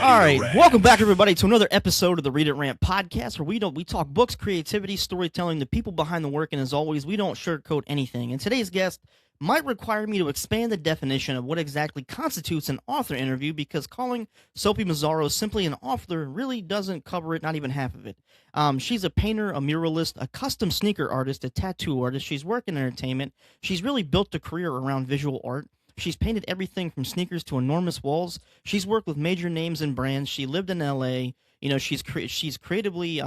All right, welcome back, everybody, to another episode of the Read It Rant podcast, where we talk books, creativity, storytelling, the people behind the work, and as always, we don't sugarcoat anything. And today's guest might require me to expand the definition of what exactly constitutes an author interview, because calling Sophie Mazzaro simply an author really doesn't cover it, not even half of it. She's a painter, a muralist, a custom sneaker artist, a tattoo artist. She's worked in entertainment. She's really built a career around visual art. She's painted everything from sneakers to enormous walls. She's worked with major names and brands. She lived in L.A. You know, she's creatively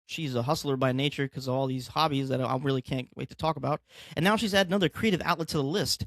she's a hustler by nature because of all these hobbies that I really can't wait to talk about. And now she's added another creative outlet to the list,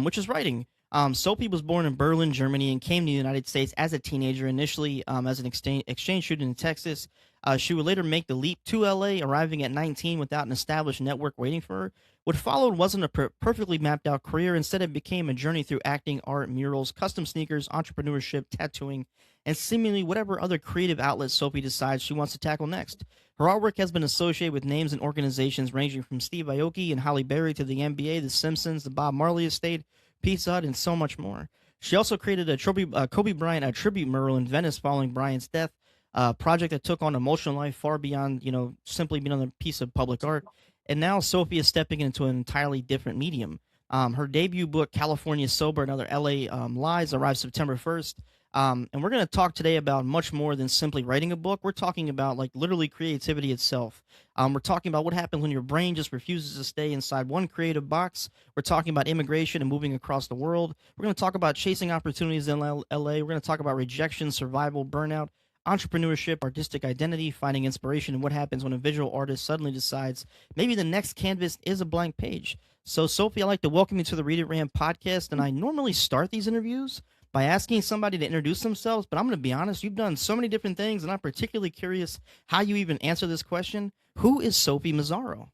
which is writing. Sophie was born in Berlin, Germany, and came to the United States as a teenager, initially as an exchange student in Texas. She would later make the leap to LA, arriving at 19 without an established network waiting for her. What followed wasn't a perfectly mapped out career. Instead, it became a journey through acting, art, murals, custom sneakers, entrepreneurship, tattooing, and seemingly whatever other creative outlets Sophie decides she wants to tackle next. Her artwork has been associated with names and organizations ranging from Steve Aoki and Halle Berry to the NBA, The Simpsons, the Bob Marley Estate, Pizza Hut, and so much more. She also created a Kobe Bryant tribute mural in Venice following Bryant's death, a project that took on emotional life far beyond, simply being on a piece of public art. And now Sophie is stepping into an entirely different medium. Her debut book, California Sober and Other LA Lies, arrives September 1st. And we're going to talk today about much more than simply writing a book. We're talking about, like, literally creativity itself. We're talking about what happens when your brain just refuses to stay inside one creative box. We're talking about immigration and moving across the world. We're going to talk about chasing opportunities in LA. We're going to talk about rejection, survival, burnout, entrepreneurship, artistic identity, finding inspiration, and what happens when a visual artist suddenly decides maybe the next canvas is a blank page. So, Sophie, I'd like to welcome you to the Read It Rant podcast, and I normally start these interviews by asking somebody to introduce themselves, but I'm going to be honest, you've done so many different things, and I'm particularly curious how you even answer this question. Who is Sophie Mazzaro?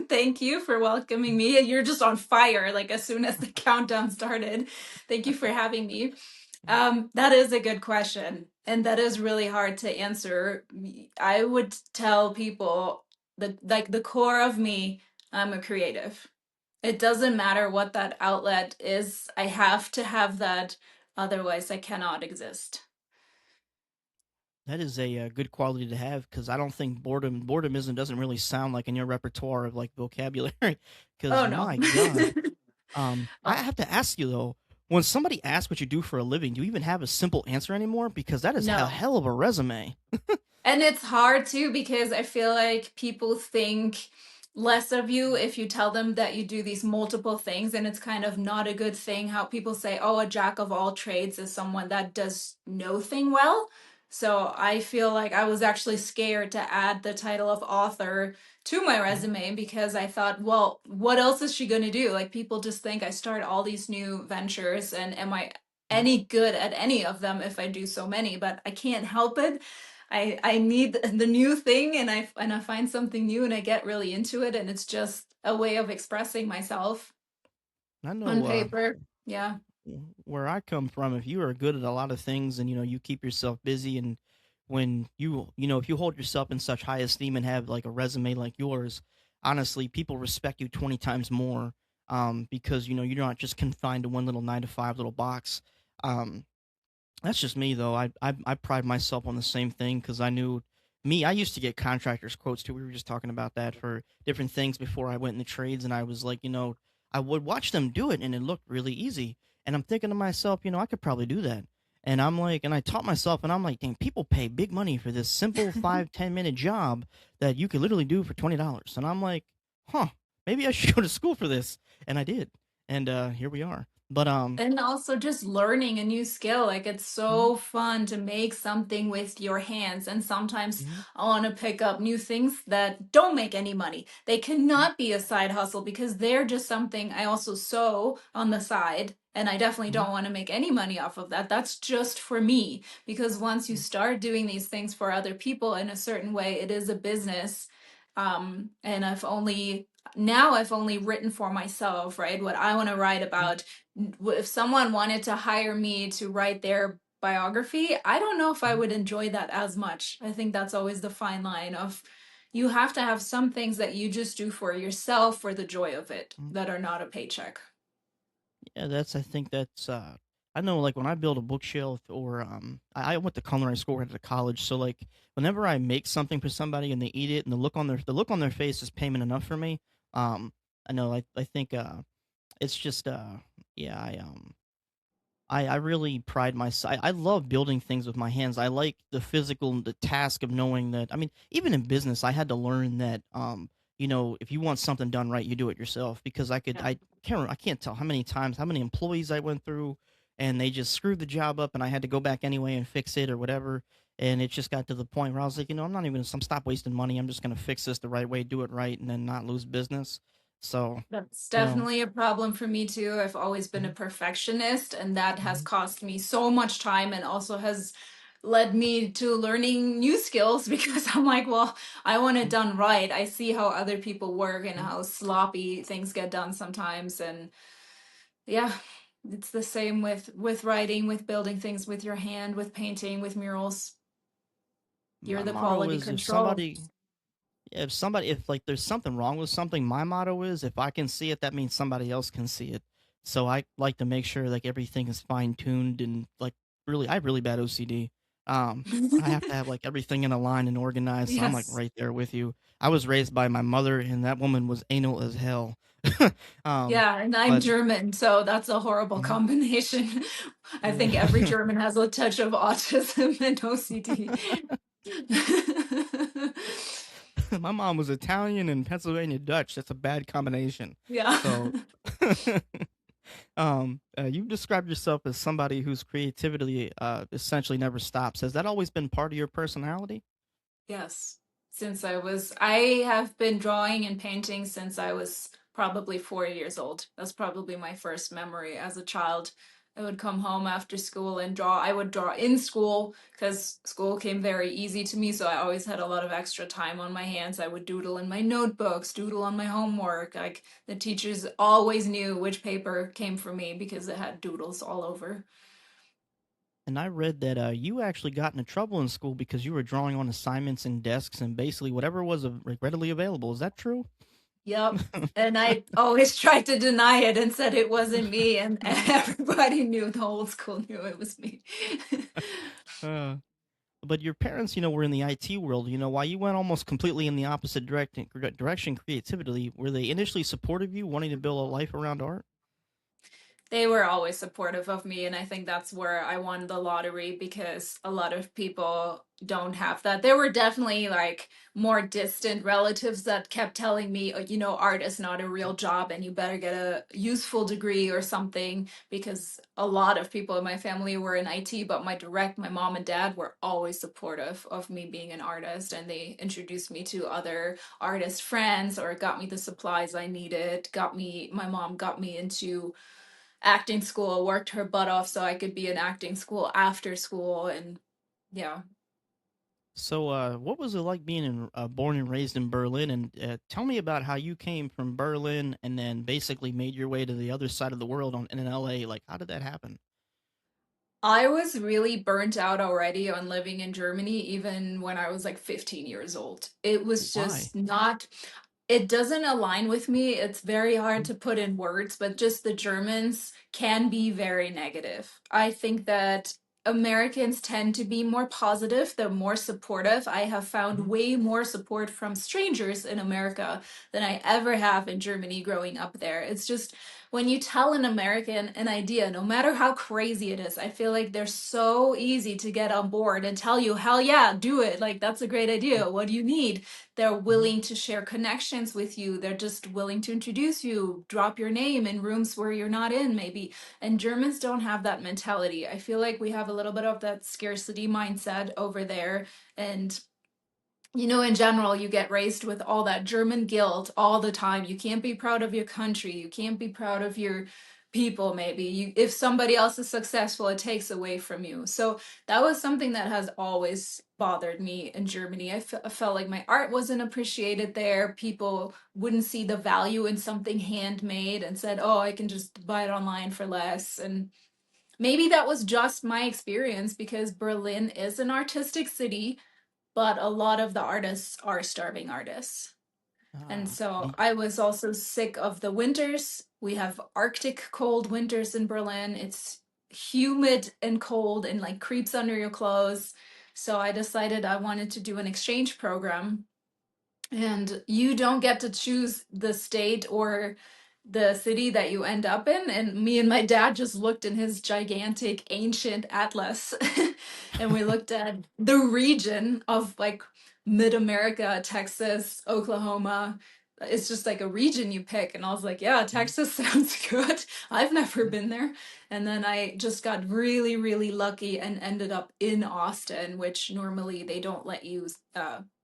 Thank you for welcoming me. You're just on fire, like, as soon as the countdown started. Thank you for having me. That is a good question, and that is really hard to answer. I would tell people that, like, the core of me, I'm a creative. It doesn't matter what that outlet is. I have to have that, otherwise I cannot exist. That is a good quality to have, because I don't think boredom doesn't really sound like in your repertoire of, like, vocabulary. Because Oh no. my God, I Oh, have to ask you though, when somebody asks what you do for a living, do you even have a simple answer anymore? Because that is a no. hell of a resume. And it's hard too because I feel like people think less of you if you tell them that you do these multiple things, and it's kind of not a good thing how people say, oh, a jack of all trades is someone that does no thing well. So I feel like I was actually scared to add the title of author to my Mhm. resume because I thought, well, what else is she going to do? Like, people just think I start all these new ventures, and am I Mhm. any good at any of them if I do so many? But I can't help it. I need the new thing, and I find something new and I get really into it, and it's just a way of expressing myself I on know paper. Yeah. where I come from. If you are good at a lot of things and you keep yourself busy, and when if you hold yourself in such high esteem and have like a resume like yours, honestly, people respect you 20 times more. Because you're not just confined to one little 9 to 5 little box. Um, That's just me though. I pride myself on the same thing, because I knew me. I used to get contractors quotes too. We were just talking about that for different things before I went in the trades, and I was like, I would watch them do it, and it looked really easy. And I'm thinking to myself, I could probably do that. And I'm like, and I taught myself, and I'm like, dang, people pay big money for this simple 5-10 minute job that you could literally do for $20. And I'm like, huh, maybe I should go to school for this. And I did, and here we are. But And also just learning a new skill. Like, it's mhm, so fun to make something with your hands. And sometimes mhm, I want to pick up new things that don't make any money. They mhm, cannot be a side hustle because they're just something I also sew on the side. And I definitely mhm, don't want to make any money off of that. That's just for me. Because once you mhm. start doing these things for other people in a certain way, it is a business. And I've only written for myself, right? What I want to write Mhm. about. If someone wanted to hire me to write their biography, I don't know if I Mhm. would enjoy that as much. I think that's always the fine line of, you have to have some things that you just do for yourself for the joy of it Mhm. that are not a paycheck. Yeah, that's I think that's I know like when I build a bookshelf or I went to culinary school right out of college, so like whenever I make something for somebody and they eat it and the look on their face is payment enough for me. Um I know I think it's just yeah, I really pride myself. I love building things with my hands. I like the task of knowing that. I mean, even in business, I had to learn that. If you want something done right, you do it yourself. Because I can't tell how many times, how many employees I went through, and they just screwed the job up, and I had to go back anyway and fix it or whatever. And it just got to the point where I was like, I'm not even. I'm stop wasting money. I'm just gonna fix this the right way, do it right, and then not lose business. So, That's you know. definitely a problem for me too. I've always been a Mhm, perfectionist, and that has mhm, cost me so much time and also has led me to learning new skills because I'm like, well, I want it mhm, done right. I see how other people work and mhm. how sloppy things get done sometimes. And yeah, it's the same with writing, with building things with your hand, with painting, with murals. You're My the motto quality is control. if like there's something wrong with something, my motto is if I can see it, that means somebody else can see it. So I like to make sure like everything is fine tuned and like I have really bad OCD. I have to have like everything in a line and organized. So I'm like Yes. right there with you. I was raised by my mother, and that woman was anal as hell. um, Yeah, and I'm but German, so that's a horrible mhm, combination. I think every yeah. German has a touch of autism and OCD. My mom was Italian and Pennsylvania Dutch. That's a bad combination. Yeah. So, you described yourself as somebody whose creativity essentially never stops. Has that always been part of your personality? Yes. I have been drawing and painting since I was probably 4 years old. That's probably my first memory as a child. I would come home after school and draw. I would draw in school because school came very easy to me, so I always had a lot of extra time on my hands. I would doodle in my notebooks, doodle on my homework. Like the teachers always knew which paper came from me because it had doodles all over. And I read that you actually got into trouble in school because you were drawing on assignments and desks and basically whatever was readily available. Is that true? Yep. And I always tried to deny it and said it wasn't me, and everybody knew, the whole school knew it was me. uh, but your parents, were in the IT world. Why you went almost completely in the opposite direction creatively. Were they initially supportive of you wanting to build a life around art? They were always supportive of me, and I think that's where I won the lottery because a lot of people don't have that. There were definitely like more distant relatives that kept telling me, art is not a real job and you better get a useful degree or something, because a lot of people in my family were in IT, but my mom and dad were always supportive of me being an artist, and they introduced me to other artist friends or got me the supplies I needed, my mom got me into acting school, worked her butt off so I could be in acting school after school. And yeah. So, what was it like born and raised in Berlin? And tell me about how you came from Berlin and then basically made your way to the other side of the world in LA. Like, how did that happen? I was really burnt out already on living in Germany, even when I was like 15 years old. It was Why? just not, it doesn't align with me. It's very hard Mhm, to put in words, but just the Germans can be very negative. I think that Americans tend to be more positive, they're more supportive. I have found mhm. way more support from strangers in America than I ever have in Germany growing up there. It's just when you tell an American an idea, no matter how crazy it is, I feel like they're so easy to get on board and tell you, hell yeah, do it. Like, that's a great idea. What do you need? They're Mhm. willing to share connections with you. They're just willing to introduce you, drop your name in rooms where you're not in, maybe. And Germans don't have that mentality. I feel like we have a little bit of that scarcity mindset over there. And in general, you get raised with all that German guilt all the time. You can't be proud of your country. You can't be proud of your people, maybe. If somebody else is successful, it takes away from you. So that was something that has always bothered me in Germany. I felt like my art wasn't appreciated there. People wouldn't see the value in something handmade and said, oh, I can just buy it online for less. And maybe that was just my experience because Berlin is an artistic city, but a lot of the artists are starving artists. And Ah, so y- I was also sick of the winters We have Arctic cold winters in Berlin. It's humid and cold and like creeps under your clothes. So I decided I wanted to do an exchange program, and you don't get to choose the state or the city that you end up in. And me and my dad just looked in his gigantic ancient atlas and we looked at the region of like mid-America, Texas, Oklahoma. It's just like a region you pick, and I was like, yeah, Texas sounds good. I've never been there. And then I just got really, really lucky and ended up in Austin, which normally they don't let you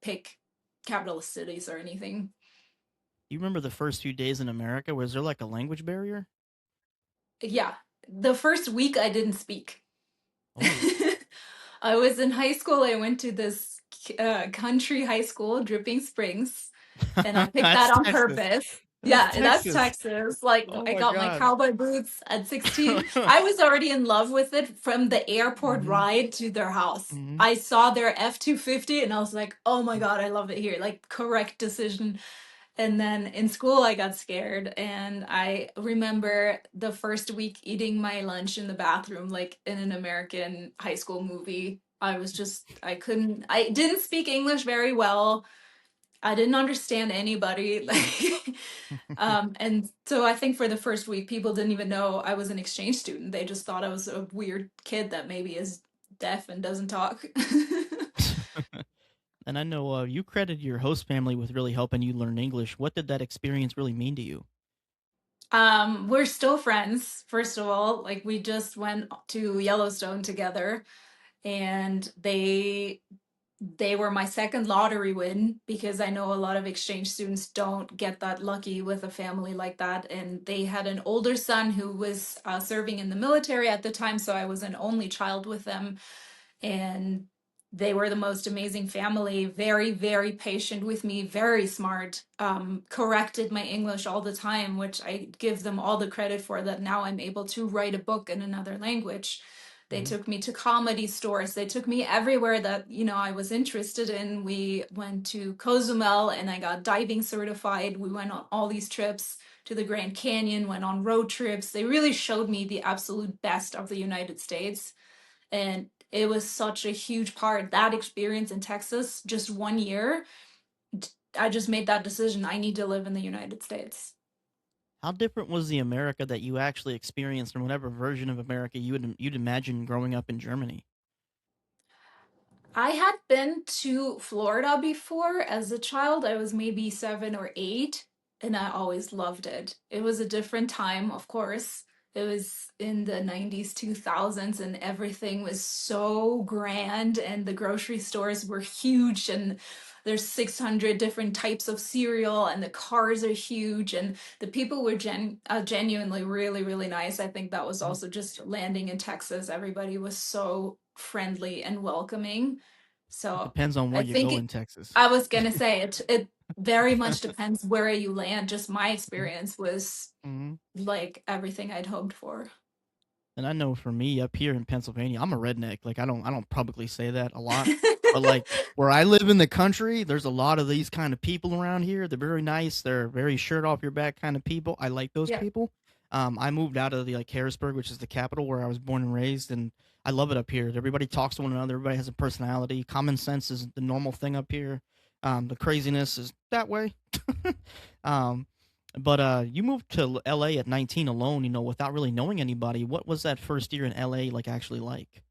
pick capitalist cities or anything. You remember the first few days in America? Was there like a language barrier? Yeah, the first week I didn't speak. Oh, I was in high school. I went to this country high school, Dripping Springs, and I picked that that's on Texas. purpose. That's Yeah, that's Texas. Texas. Like, Oh I my got my God. cowboy boots at 16. I was already in love with it from the airport Hmm. ride to their house. Hmm. I saw their F-250 and I was like, oh my God, I love it here. Like, correct decision. And then in school, I got scared. And I remember the first week eating my lunch in the bathroom, like in an American high school movie. I didn't speak English very well. I didn't understand anybody. And so I think for the first week, people didn't even know I was an exchange student. They just thought I was a weird kid that maybe is deaf and doesn't talk. And I know you credited your host family with really helping you learn English. What did that experience really mean to you? We're still friends, first of all. Like, we just went to Yellowstone together, and they were my second lottery win, because I know a lot of exchange students don't get that lucky with a family like that. And they had an older son who was serving in the military at the time, so I was an only child with them. And they were the most amazing family, very, very patient with me, very smart, corrected my English all the time, which I give them all the credit for, that now I'm able to write a book in another language. They Hmm. took me to comedy stores. They took me everywhere that, I was interested in. We went to Cozumel and I got diving certified. We went on all these trips to the Grand Canyon, went on road trips. They really showed me the absolute best of the United States. And it was such a huge part. That experience in Texas, just 1 year, I just made that decision. I need to live in the United States. How different was the America that you actually experienced from whatever version of America you'd imagine growing up in Germany? I had been to Florida before as a child. I was maybe 7 or 8, and I always loved it. It was a different time, of course. It was in the 90s, 2000s, and everything was so grand, and the grocery stores were huge, and there's 600 different types of cereal, and the cars are huge, and the people were genuinely really, really nice. I think that was Mhm. also just landing in Texas. Everybody was so friendly and welcoming. It So depends on where I you think go in Texas. I was gonna say it very much depends where you land. Just my experience was Hmm. like everything I'd hoped for. And I know for me up here in Pennsylvania, I'm a redneck. Like I don't publicly say that a lot, but like where I live in the country, there's a lot of these kind of people around here. They're very nice. They're very shirt off your back kind of people. I like those Yeah. people. I moved out of the like Harrisburg, which is the capital where I was born and raised, and I love it up here. Everybody talks to one another. Everybody has a personality. Common sense is the normal thing up here. The craziness is that way. um, but you moved to LA at 19 alone, without really knowing anybody. What was that first year in LA like actually like?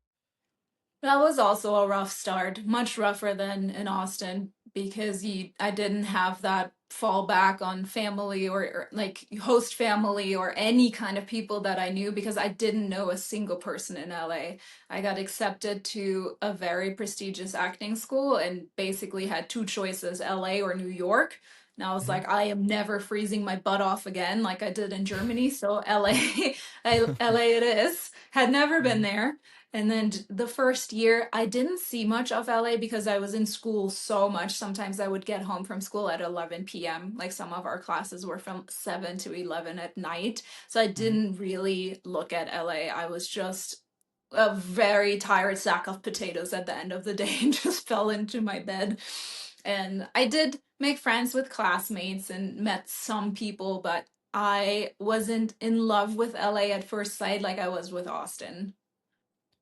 That was also a rough start, much rougher than in Austin, because I didn't have that fallback on family, or like host family or any kind of people that I knew, because I didn't know a single person in LA. I got accepted to a very prestigious acting school and basically had two choices, LA or New York. And I was Mhm. like, I am never freezing my butt off again like I did in Germany. So LA, LA it is. Had never been Mhm. there. And then the first year, I didn't see much of LA because I was in school so much. Sometimes I would get home from school at 11 p.m. Like, some of our classes were from 7 to 11 at night. So I Mhm. didn't really look at LA. I was just a very tired sack of potatoes at the end of the day and just fell into my bed. And I did make friends with classmates and met some people, but I wasn't in love with LA at first sight like I was with Austin.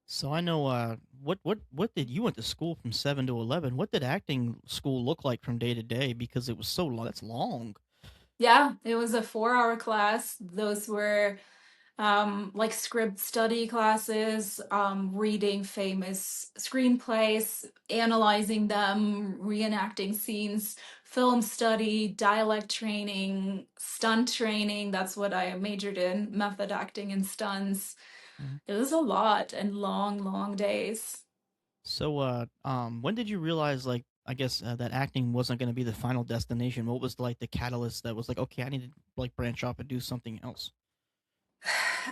So I know what did you went to school from 7 to 11? What did acting school look like from day to day because it was so long. That's long. Yeah, it was a 4 hour class. Those were like script study classes, reading famous screenplays, analyzing them, reenacting scenes, film study, dialect training, stunt training. That's what I majored in, method acting and stunts. Mhm. It was a lot and long, long days. So when did you realize like I guess that acting wasn't going to be the final destination? What was like the catalyst that was like okay, I need to like branch off and do something else?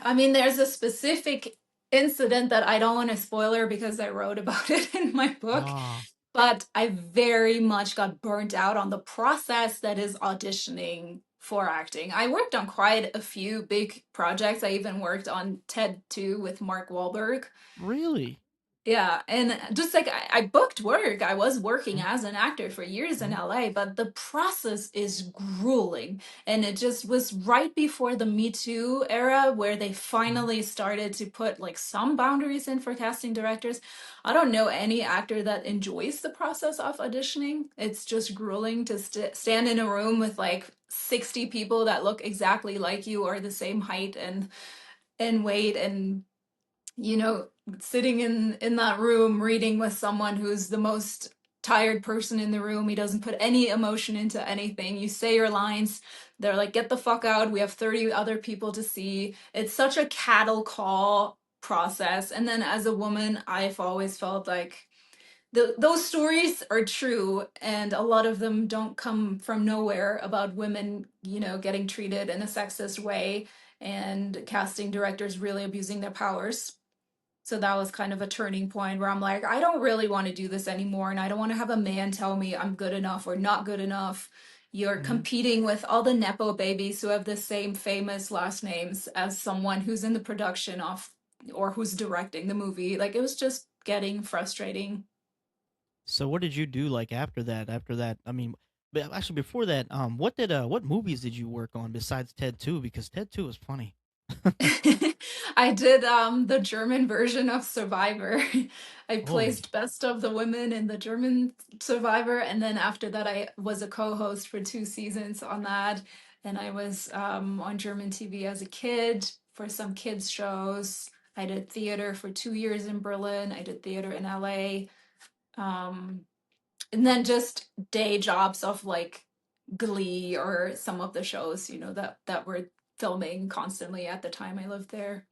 I mean, there's a specific incident that I don't want to spoiler because I wrote about it in my book, Ah, but I very much got burnt out on the process that is auditioning for acting. I worked on quite a few big projects. I even worked on TED 2 with Mark Wahlberg. really? Yeah, and just like I booked work, I was working Mhm, as an actor for years in mhm, LA, but the process is grueling. And it just was right before the Me Too era where they mhm. finally started to put like some boundaries in for casting directors. I don't know any actor that enjoys the process of auditioning. It's just grueling to stand in a room with like 60 people that look exactly like you or the same height and weight and you know, sitting in that room reading with someone who's the most tired person in the room. He doesn't put any emotion into anything. You say your lines, they're like, get the fuck out. We have 30 other people to see. It's such a cattle call process. And then as a woman, I've always felt like those stories are true, and a lot of them don't come from nowhere about women, getting treated in a sexist way and casting directors really abusing their powers. So that was kind of a turning point where I'm like, I don't really want to do this anymore. And I don't want to have a man tell me I'm good enough or not good enough. You're Mhm. competing with all the Nepo babies who have the same famous last names as someone who's in the production of or who's directing the movie. Like it was just getting frustrating. So what did you do like after that? After that, I mean, but actually before that, what movies did you work on besides Ted 2? Because Ted 2 was funny. I did the German version of Survivor. I Holy, placed Best of the Women in the German Survivor, and then after that I was a co-host for 2 seasons on that. And I was on German TV as a kid for some kids shows. I did theater for 2 years in Berlin. I did theater in LA. Um, and then just day jobs of like Glee or some of the shows, that were filming constantly at the time I lived there.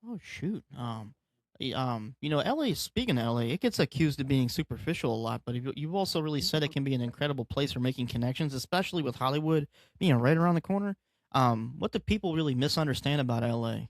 oh shoot. LA. Speaking of LA, it gets accused of being superficial a lot, but you've also really said it can be an incredible place for making connections, especially with Hollywood being right around the corner. What do people really misunderstand about LA?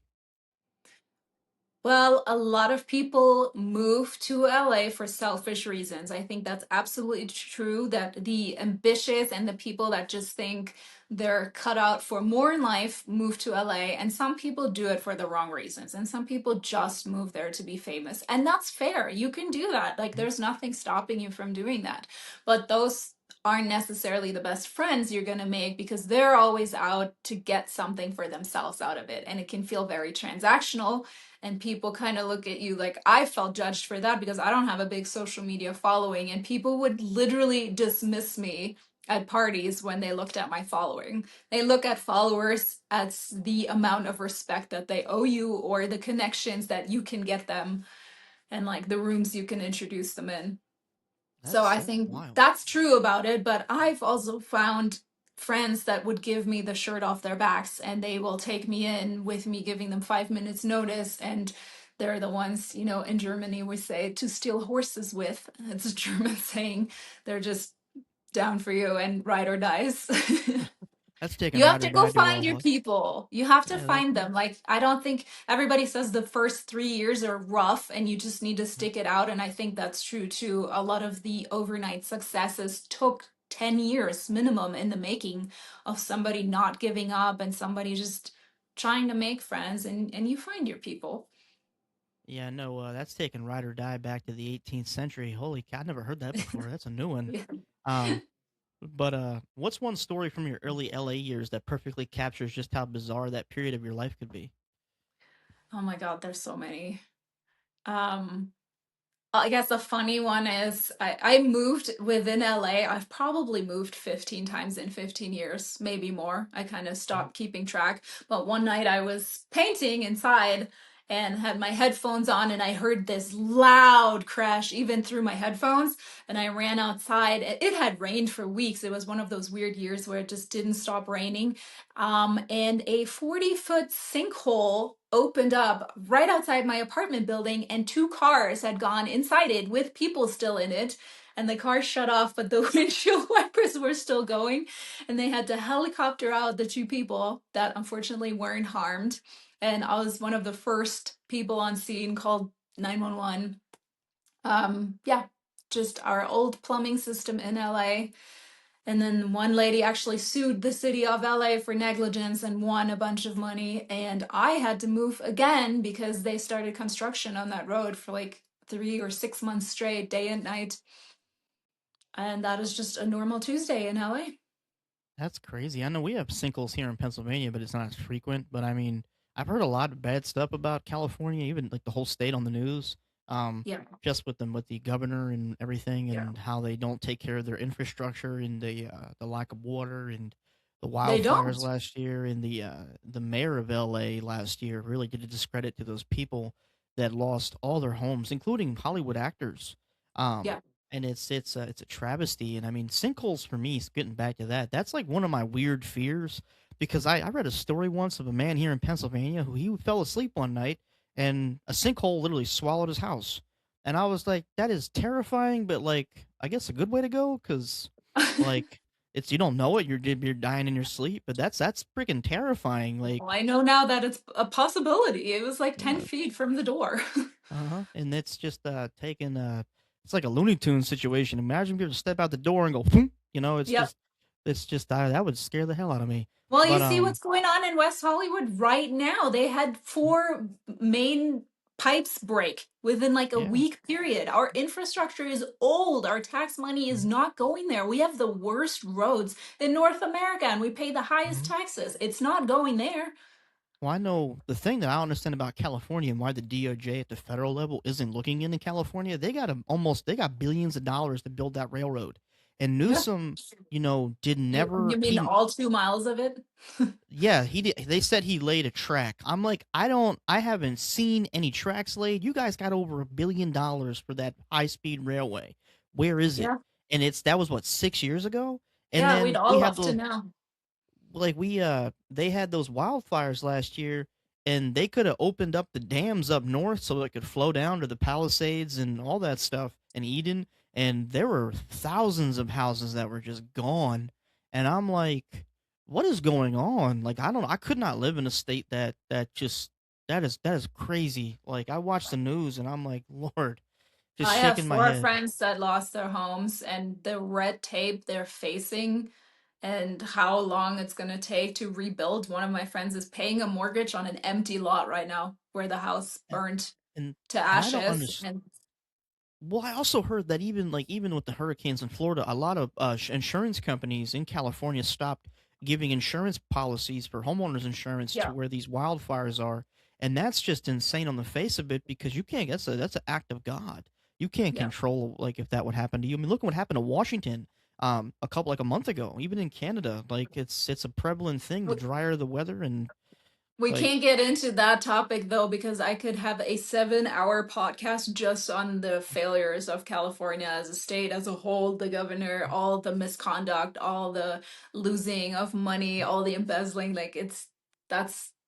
Well, a lot of people move to LA for selfish reasons. I think that's absolutely true that the ambitious and the people that just think they're cut out for more in life move to LA. And some people do it for the wrong reasons. And some people just move there to be famous. And that's fair. You can do that. Like, there's nothing stopping you from doing that. But those aren't necessarily the best friends you're going to make because they're always out to get something for themselves out of it. And it can feel very transactional and people kind of look at you like I felt judged for that because I don't have a big social media following and people would literally dismiss me at parties when they looked at my following. They look at followers as the amount of respect that they owe you or the connections that you can get them and like the rooms you can introduce them in. So I That's think wild. that's true about it, but I've also found friends that would give me the shirt off their backs and they will take me in with me giving them 5 minutes notice and they're the ones, in Germany we say to steal horses with. It's a German saying. They're just down for you and ride or dies. That's taking You have ride or to go die to find a your people. You have to yeah. That find them. Like, I don't think everybody says the first 3 years are rough and you just need to stick it out. And I think that's true too. A lot of the overnight successes took 10 years minimum in the making of somebody not giving up and somebody just trying to make friends and you find your people. yeah no that's taking ride or die back to the 18th century. Holy cow, I never heard that before. That's a new one. Yeah. Um, But what's one story from your early LA years that perfectly captures just how bizarre that period of your life could be? Oh my God, there's so many. Um, I guess a funny one is I moved within LA. I've probably moved 15 times in 15 years, maybe more. I kind of Mhm. stopped keeping track. But one night I was painting inside and had my headphones on, and I heard this loud crash even through my headphones. And I ran outside. It had rained for weeks. It was one of those weird years where it just didn't stop raining. And a 40-foot sinkhole opened up right outside my apartment building, and two cars had gone inside it with people still in it. And the car shut off, but the windshield wipers were still going. And they had to helicopter out the two people that unfortunately weren't harmed. And I was one of the first people on scene, called 911. Yeah, just our old plumbing system in LA. And then one lady actually sued the city of LA for negligence and won a bunch of money. And I had to move again because they started construction on that road for like 3 or 6 months straight, day and night. And that is just a normal Tuesday in LA. That's crazy. I know we have sinkholes here in Pennsylvania, but it's not as frequent. But I mean, I've heard a lot of bad stuff about California, even like the whole state on the news. Um, Yeah, just with them, with the governor and everything, yeah. and how they don't take care of their infrastructure, and the lack of water, and the They wildfires don't. last year, and the mayor of LA last year really did a discredit to those people that lost all their homes, including Hollywood actors. Um, Yeah. and it's a travesty. And I mean, sinkholes for me, getting back to that, that's like one of my weird fears, because I read a story once of a man here in Pennsylvania who he fell asleep one night and a sinkhole literally swallowed his house. And I was like, that is terrifying, but like I guess a good way to go, because like it's, you don't know it, you're dying in your sleep, but that's freaking terrifying. Like, Well, I know now that it's a possibility. It was like 10 yeah, feet from the door. and it's just taking it's like a Looney Tunes situation. Imagine if you were to step out the door and go, "Phoom," Yep. it's just that would scare the hell out of me. Well, you But see what's going on in West Hollywood right now. They had four main pipes break within like a yeah, week period. Our infrastructure is old. Our tax money is mhm, not going there. We have the worst roads in North America and we pay the highest mhm. taxes. It's not going there. Well, I know the thing that I don't understand about California and why the DOJ at the federal level isn't looking into California. They got billions of dollars to build that railroad, and Yeah. Newsom, did You never mean he all 2 miles of it? yeah, he did. They said he laid a track. I'm like, I haven't seen any tracks laid. You guys got over $1 billion for that high speed railway. Where is it? Yeah. And that was what, 6 years ago. And Yeah, we'd then we all had love to the know. like we they had those wildfires last year, and they could have opened up the dams up north so it could flow down to the Palisades and all that stuff and Eden, and there were thousands of houses that were just gone. And I'm like, what is going on? Like, I could not live in a state that is crazy. Like, I watch the news and I'm like, Lord, just I have shaking my four head. friends that lost their homes, and the red tape they're facing and how long it's going to take to rebuild. One of my friends is paying a mortgage on an empty lot right now where the house and burned and, to and I don't ashes. understand. And Well, I also heard that even with the hurricanes in Florida, a lot of insurance companies in California stopped giving insurance policies for homeowners insurance to yeah, where these wildfires are, and that's just insane on the face of it, because you can't. That's an act of God. You can't yeah. control, like, if that would happen to you. I mean, look at what happened to Washington a month ago. Even in Canada, like it's a prevalent thing. The drier the weather, and We like can't get into that topic though, because I could have a 7 hour podcast just on the failures of California as a state as a whole, the governor, all the misconduct, all the losing of money, all the embezzling. Like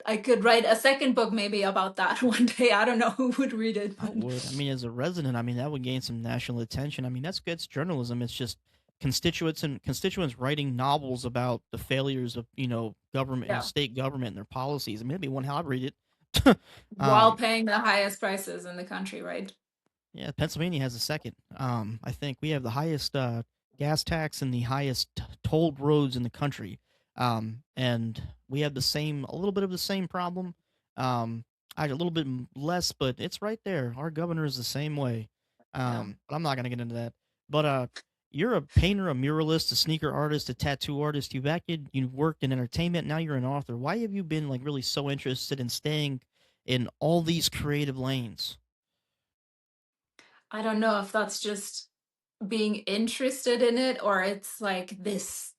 I could write a second book maybe about that one day. I don't know who would read it, I but would. I mean, as a resident, I mean, that would gain some national attention. I mean, that's good journalism. It's just constituents writing novels about the failures of government and yeah, state government and their policies. I mean, maybe one how I'd read it. while um, paying the highest prices in the country, right? yeah, Pennsylvania has a second. I think we have the highest gas tax and the highest tolled roads in the country. And we have a little bit of the same problem. Um, a little bit less, but it's right there. Our governor is the same way. Yeah. But I'm not gonna get into that. But you're a painter, a muralist, a sneaker artist, a tattoo artist. You worked in entertainment. Now you're an author. Why have you been like really so interested in staying in all these creative lanes? I don't know if that's just being interested in it or it's like this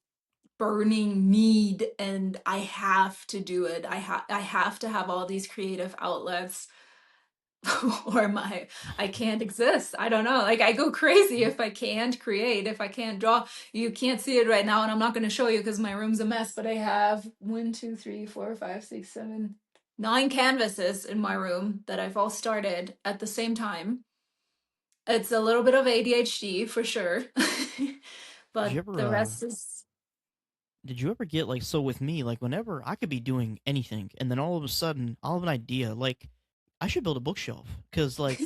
burning need and I have to do it. I have to have all these creative outlets or I can't exist. I don't know. Like I go crazy if I can't create, if I can't draw. You can't see it right now, and I'm not going to show you because my room's a mess. But I have 9 canvases in my room that I've all started at the same time. It's a little bit of ADHD for sure, Did you but ever the rest is did you ever get like so with me like whenever I could be doing anything and then all of a sudden I'll have an idea like I should build a bookshelf because like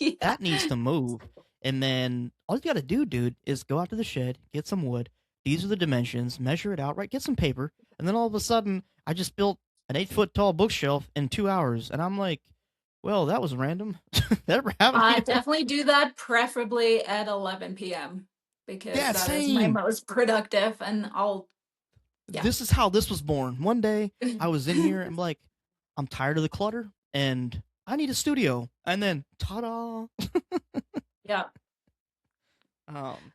yeah. that needs to move. And then all you got to do, dude, is go out to the shed, get some wood. These are the dimensions, measure it out, right? Get some paper. And then all of a sudden, I just built an 8 foot tall bookshelf in 2 hours. And I'm like, well, that was random. that ever happened to I you? definitely do that, preferably at 11 p.m. because Yeah, that is my same. most productive, and yeah. This is how this was born. One day, I was in here and I'm like, I'm tired of the clutter and I need a studio. And then, ta da! Yeah. Um,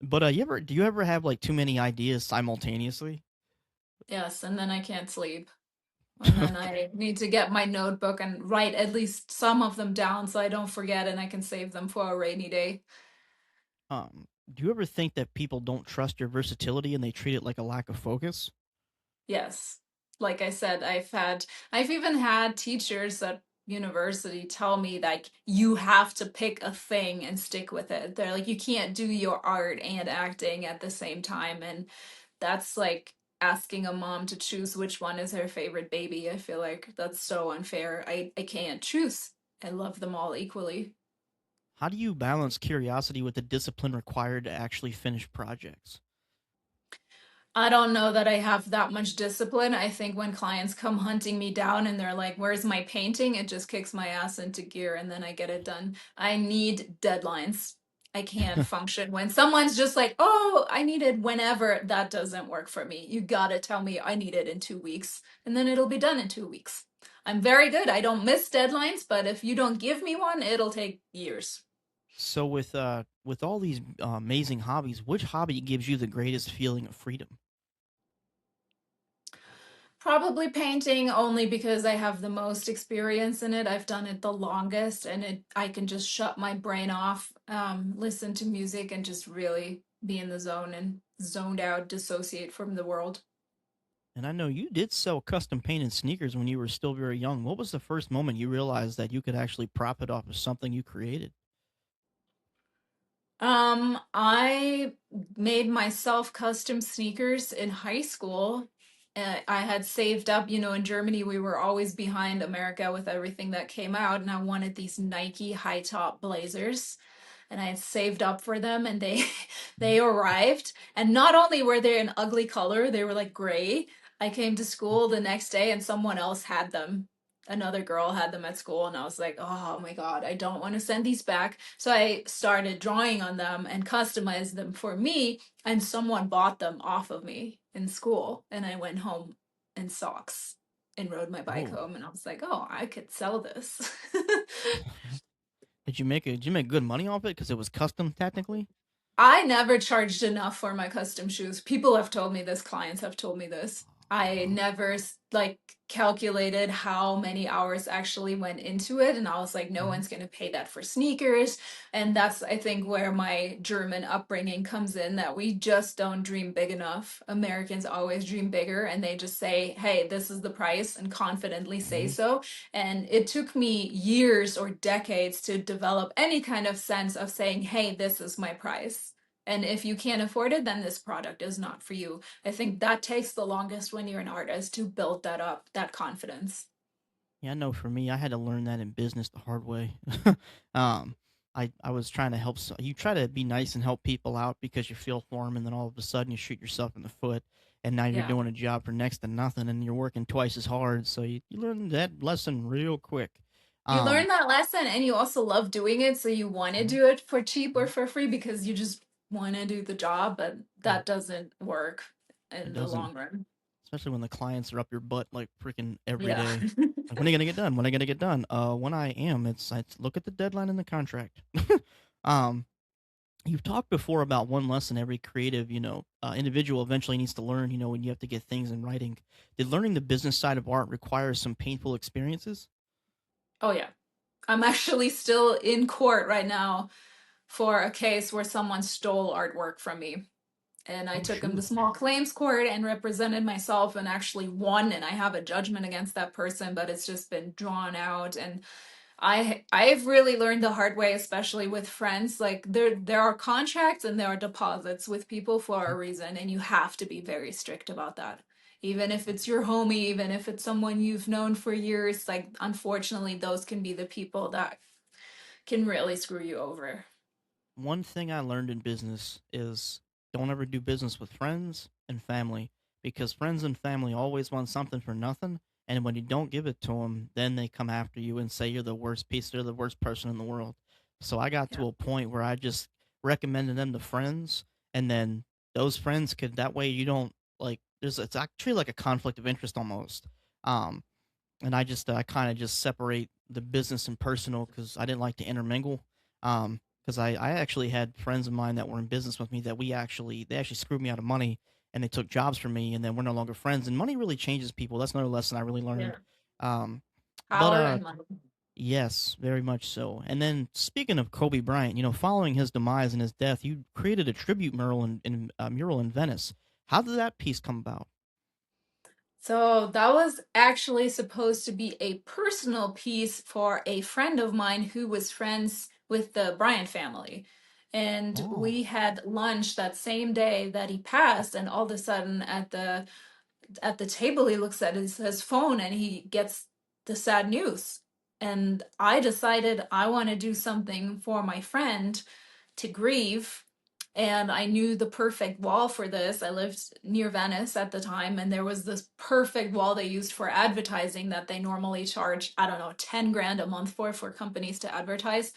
but do you ever have like too many ideas simultaneously? Yes, and then I can't sleep. And then I need to get my notebook and write at least some of them down so I don't forget and I can save them for a rainy day. Do you ever think that people don't trust your versatility and they treat it like a lack of focus? Yes. Like I said, I've even had teachers at university tell me like you have to pick a thing and stick with it. They're like you can't do your art and acting at the same time, and that's like asking a mom to choose which one is her favorite baby. I feel like that's so unfair. I can't choose. I love them all equally. How do you balance curiosity with the discipline required to actually finish projects? I don't know that I have that much discipline. I think when clients come hunting me down and they're like, "Where's my painting?" It just kicks my ass into gear and then I get it done. I need deadlines. I can't function when someone's just like, "Oh, I need it whenever." That doesn't work for me. You gotta tell me I need it in 2 weeks and then it'll be done in 2 weeks. I'm very good. I don't miss deadlines, but if you don't give me one, it'll take years. So with all these amazing hobbies, which hobby gives you the greatest feeling of freedom? Probably painting only because I have the most experience in it. I've done it the longest and I can just shut my brain off, listen to music and just really be in the zone and zoned out, dissociate from the world. And I know you did sell custom painted sneakers when you were still very young. What was the first moment you realized that you could actually profit off of something you created? I made myself custom sneakers in high school. I had saved up, in Germany, we were always behind America with everything that came out, and I wanted these Nike high top blazers. And I had saved up for them, and they they arrived. And not only were they an ugly color, they were like gray. I came to school the next day, and someone else had them. Another girl had them at school, and I was like, oh my God, I don't want to send these back. So I started drawing on them and customized them for me, and someone bought them off of me in school. And I went home in socks and rode my bike Oh, home, and I was like, oh, I could sell this. did you make good money off it because it was custom technically? I never charged enough for my custom shoes. People have told me this, clients have told me this. I never like calculated how many hours actually went into it, and I was like, no Mhm. one's going to pay that for sneakers. And that's, I think, where my German upbringing comes in, that we just don't dream big enough. Americans always dream bigger and they just say, hey, this is the price, and confidently say Mhm. so. And it took me years or decades to develop any kind of sense of saying, hey, this is my price. And if you can't afford it, then this product is not for you. I think that takes the longest when you're an artist to build that up, that confidence. Yeah, I know for me, I had to learn that in business the hard way. um, I was trying to help. You try to be nice and help people out because you feel for them, and then all of a sudden you shoot yourself in the foot, and now you're Yeah. doing a job for next to nothing, and you're working twice as hard. So you learn that lesson real quick. You Um, learn that lesson and you also love doing it, so you want to mhm, do it for cheap or mhm. for free because you just want to do the job, but Mm. that doesn't work It in the doesn't, long run. especially when the clients are up your butt like freaking every Yeah. day. Like, when are you gonna get done? When are you gonna get done? When I am, it's look at the deadline in the contract. um, you've talked before about one lesson every creative, individual eventually needs to learn. When you have to get things in writing. Did learning the business side of art require some painful experiences? Oh, yeah. I'm actually still in court right now for a case where someone stole artwork from me. And I Oh took him to shoot. small claims court and represented myself and actually won. And I have a judgment against that person, but it's just been drawn out. And I've really learned the hard way, especially with friends. Like there are contracts and there are deposits with people for a reason, and you have to be very strict about that. Even if it's your homie, even if it's someone you've known for years, like unfortunately, those can be the people that can really screw you over. One thing I learned in business is don't ever do business with friends and family, because friends and family always want something for nothing. And when you don't give it to them, then they come after you and say you're the worst piece, they're the worst person in the world. So I got Yeah. to a point where I just recommended them to friends, and then those friends could, that way you don't, like, it's actually like a conflict of interest almost. Um, and I kind of just separate the business and personal because I didn't like to intermingle. Because I actually had friends of mine that were in business with me that they actually screwed me out of money, and they took jobs from me, and then we're no longer friends. And money really changes people. That's another lesson I really learned. Yeah. Um, but Power and money. yes, very much so. And then speaking of Kobe Bryant, following his demise and his death, you created a tribute mural in Venice. How did that piece come about? So that was actually supposed to be a personal piece for a friend of mine who was friends with the Bryant family. And Oh. we had lunch that same day that he passed, and all of a sudden at the table he looks at his phone and he gets the sad news. And I decided I want to do something for my friend to grieve. And I knew the perfect wall for this. I lived near Venice at the time, and there was this perfect wall they used for advertising that they normally charge, I don't know, 10 grand a month for companies to advertise.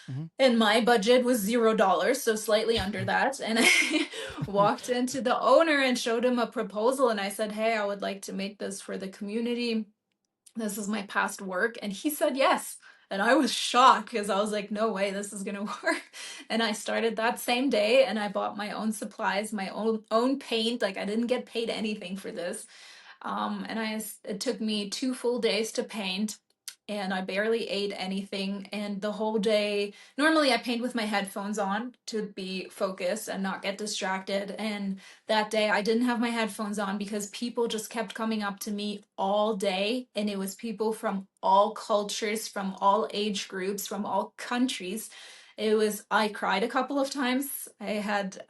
Hmm. And my budget was $0, so slightly under that. And I walked into the owner and showed him a proposal, and I said, "Hey, I would like to make this for the community. This is my past work." And he said yes. And I was shocked because I was like, no way, this is gonna work. And I started that same day and I bought my own supplies, my own paint. Like I didn't get paid anything for this. It took me 2 full days to paint, and I barely ate anything. And the whole day, normally I paint with my headphones on to be focused and not get distracted. And that day I didn't have my headphones on because people just kept coming up to me all day. And it was people from all cultures, from all age groups, from all countries. I cried a couple of times. I had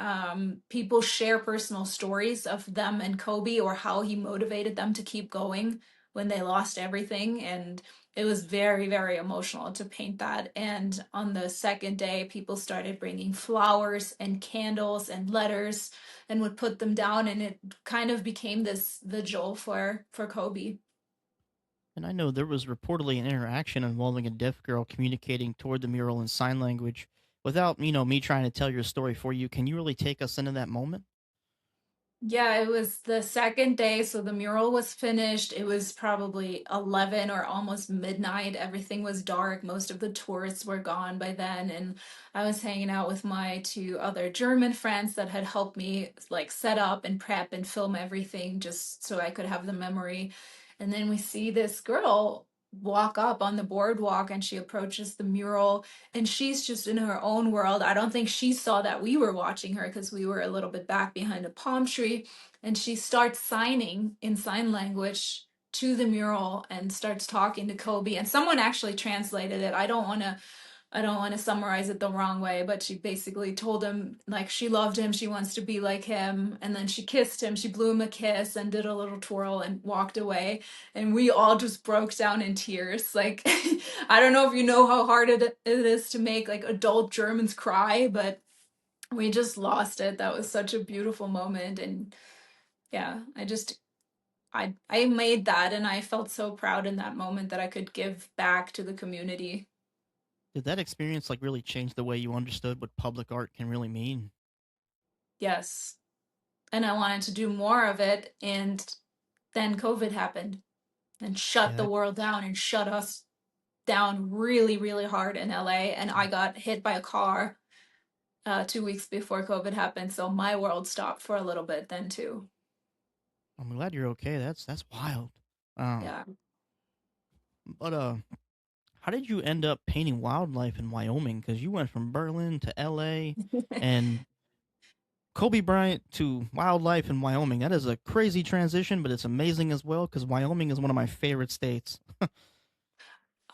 people share personal stories of them and Kobe or how he motivated them to keep going when they lost everything. And it was very, very emotional to paint that. And on the second day, people started bringing flowers and candles and letters and would put them down. And it kind of became this vigil for Kobe. And I know there was reportedly an interaction involving a deaf girl communicating toward the mural in sign language. Without, me trying to tell your story for you, can you really take us into that moment? Yeah, it was the second day, so the mural was finished. It was probably 11 or almost midnight. Everything was dark. Most of the tourists were gone by then, and I was hanging out with my two other German friends that had helped me like set up and prep and film everything just so I could have the memory. And then we see this girl walk up on the boardwalk and she approaches the mural and she's just in her own world. I don't think she saw that we were watching her because we were a little bit back behind a palm tree. And she starts signing in sign language to the mural and starts talking to Kobe. And someone actually translated it. I don't want to summarize it the wrong way, but she basically told him like she loved him, she wants to be like him, and then she kissed him, she blew him a kiss and did a little twirl and walked away, and we all just broke down in tears. Like I don't know if you know how hard it is to make like adult Germans cry, but we just lost it. That was such a beautiful moment, and yeah, I made that and I felt so proud in that moment that I could give back to the community. Did that experience like really change the way you understood what public art can really mean? Yes. And I wanted to do more of it. And then COVID happened and shut Yeah, the that, world down and shut us down really, really hard in LA. And I got hit by a car 2 weeks before COVID happened. So my world stopped for a little bit then too. I'm glad you're okay. That's wild. Um, Yeah. but how did you end up painting wildlife in Wyoming? Because you went from Berlin to L.A. and Kobe Bryant to wildlife in Wyoming. That is a crazy transition, but it's amazing as well because Wyoming is one of my favorite states.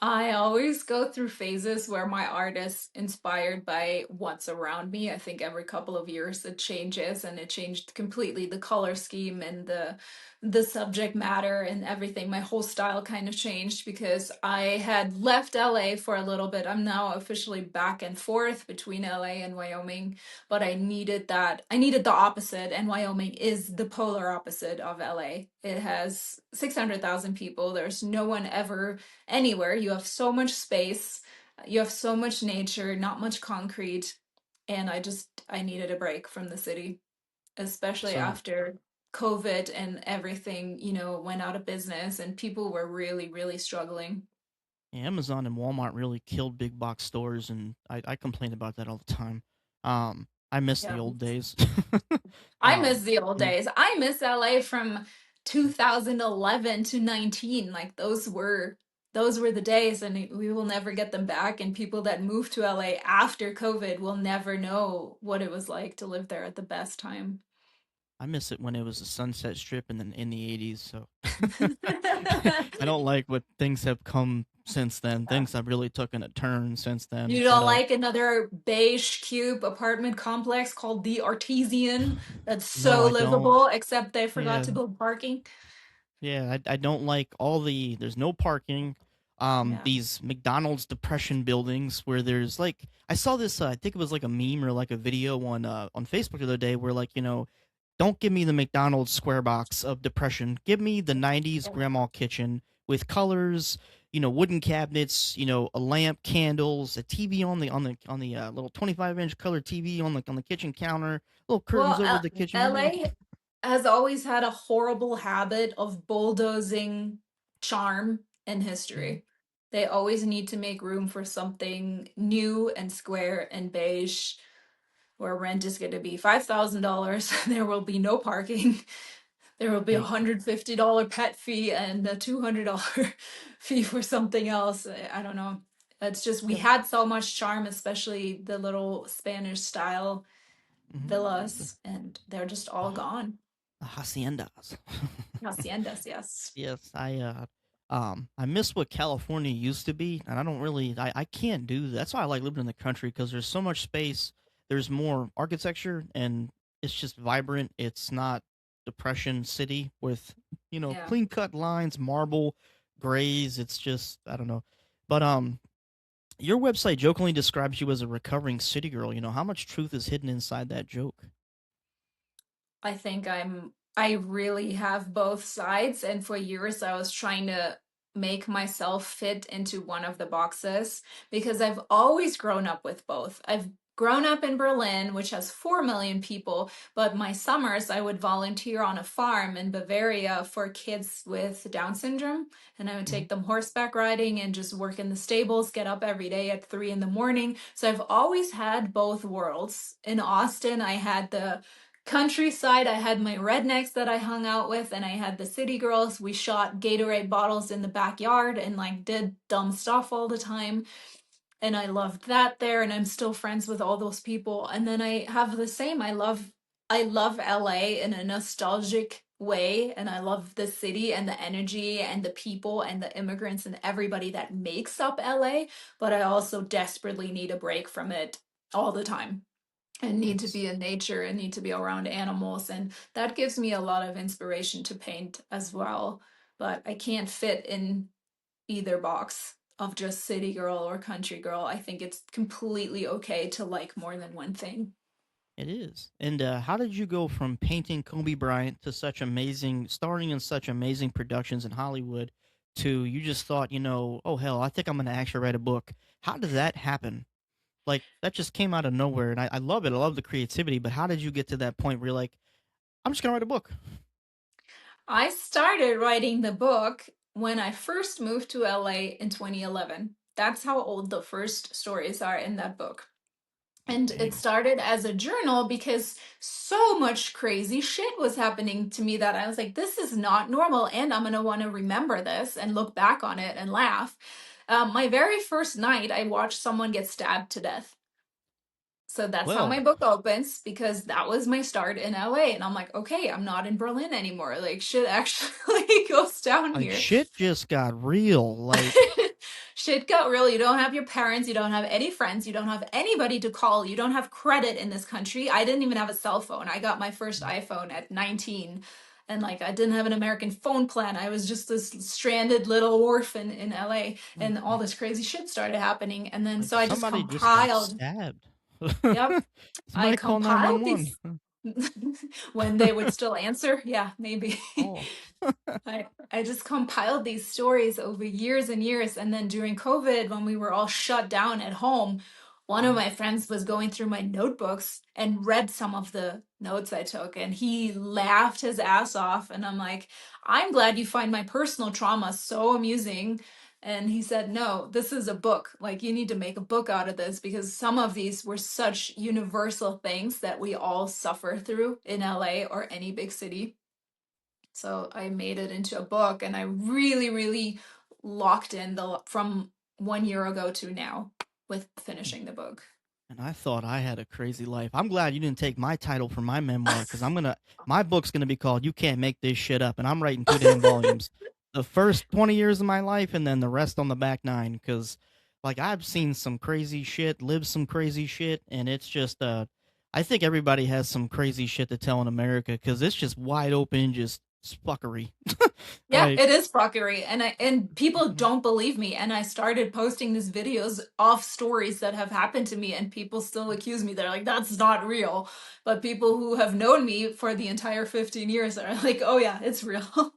I always go through phases where my art is inspired by what's around me. I think every couple of years it changes and it changed completely the color scheme and the subject matter and everything. My whole style kind of changed because I had left LA for a little bit. I'm now officially back and forth between LA and Wyoming, but I needed the opposite, and Wyoming is the polar opposite of LA. It has 600,000 people. There's no one ever anywhere. You have so much space, you have so much nature, not much concrete, and I needed a break from the city, especially So after COVID and everything, went out of business and people were really, really struggling. Amazon and Walmart really killed big box stores, and I complain about that all the time. I miss the Yeah. old days. I miss the old And days. I miss LA from 2011 to 19. Like those were the days, and we will never get them back, and people that moved to LA after COVID will never know what it was like to live there at the best time. I miss it when it was a Sunset Strip in the 80s. So I don't like what things have come since then. Things have really taken a turn since then. You But don't like another beige cube apartment complex called the Artesian that's no, so I don't. livable, except they forgot Yeah, to build parking? yeah, I don't like all the. There's no parking. Yeah. These McDonald's depression buildings where there's like I saw this. I think it was like a meme or like a video on Facebook the other day where like don't give me the McDonald's square box of depression. Give me the '90s grandma kitchen with colors. Wooden cabinets. A lamp, candles, a TV on the little 25-inch color TV on the kitchen counter. Little curtains Well, over the kitchen window. LA has always had a horrible habit of bulldozing charm and Mhm. history. They always need to make room for something new and square and beige, where rent is going to be $5,000. There will be no parking. There will be a Hey, $150 pet fee and a $200 fee for something else. I don't know. It's just we yep. had so much charm, especially the little Spanish style The, villas, and they're just the, all gone. the haciendas. Haciendas, yes. Yes, I miss what California used to be, and I don't really I can't do that. That's why I like living in the country because there's so much space. There's more architecture, and it's just vibrant. It's not depression city with Yeah. clean cut lines, marble, grays. It's just I don't know, but your website jokingly describes you as a recovering city girl. How much truth is hidden inside that joke? I think I really have both sides, and for years I was trying to make myself fit into one of the boxes because I've always grown up with both. I've grown up in Berlin, which has 4 million people, but my summers I would volunteer on a farm in Bavaria for kids with Down syndrome, and I would Hmm. take them horseback riding and just work in the stables, get up every day at 3 in the morning. So I've always had both worlds. In Austin, I had the countryside. I had my rednecks that I hung out with, and I had the city girls. We shot Gatorade bottles in the backyard and like did dumb stuff all the time. And I loved that there, and I'm still friends with all those people. And then I have the same. I love LA in a nostalgic way, and I love the city and the energy and the people and the immigrants and everybody that makes up LA, but I also desperately need a break from it all the time and need to It's be in nature and need to be around animals, and that gives me a lot of inspiration to paint as well, but I can't fit in either box of just city girl or country girl. I think it's completely okay to like more than one thing. It is. And how did you go from painting Kobe Bryant to starring in such amazing productions in Hollywood, to you just thought, oh hell, I think I'm gonna actually write a book. How did that happen? Like that just came out of nowhere, and I love it. I love the creativity. But how did you get to that point where you're like, I'm just gonna write a book? I started writing the book when I first moved to LA in 2011. That's how old the first stories are in that book. And it Dang. started as a journal because so much crazy shit was happening to me that I was like, this is not normal. And I'm going to want to remember this and look back on it and laugh. My very first night, I watched someone get stabbed to death. So that's how Well, my book opens because that was my start in LA. And I'm like, okay, I'm not in Berlin anymore. Like, shit actually goes down like here. shit just got real. Like, Shit got real. You don't have your parents. You don't have any friends. You don't have anybody to call. You don't have credit in this country. I didn't even have a cell phone. I got my first iPhone at 19. And like, I didn't have an American phone plan. I was just this stranded little orphan in LA. And all this crazy shit started happening. And then like so I just somebody just got compiled. stabbed. Yep. I Somebody call compiled 911. these when they would still answer. Yeah, maybe. Oh, I just compiled these stories over years and years. And then during COVID, when we were all shut down at home, one of mhm. my friends was going through my notebooks and read some of the notes I took. And he laughed his ass off. And I'm like, I'm glad you find my personal trauma so amusing. And he said, no, this is a book. Like, you need to make a book out of this because some of these were such universal things that we all suffer through in LA or any big city. So I made it into a book and I really, really locked in the from 1 year ago to now with finishing the book. And I thought I had a crazy life. I'm glad you didn't take my title for my memoir because my book's gonna be called "You Can't Make This Shit Up," and I'm writing two damn volumes. The first 20 years of my life, and then the rest on the back nine. Because, like, I've seen some crazy shit, lived some crazy shit, and it's just I think everybody has some crazy shit to tell in America because it's just wide open, just fuckery. Yeah, Like, it is fuckery. And people don't believe me. And I started posting these videos of stories that have happened to me and people still accuse me. They're like, that's not real. But people who have known me for the entire 15 years are like, oh yeah, it's real.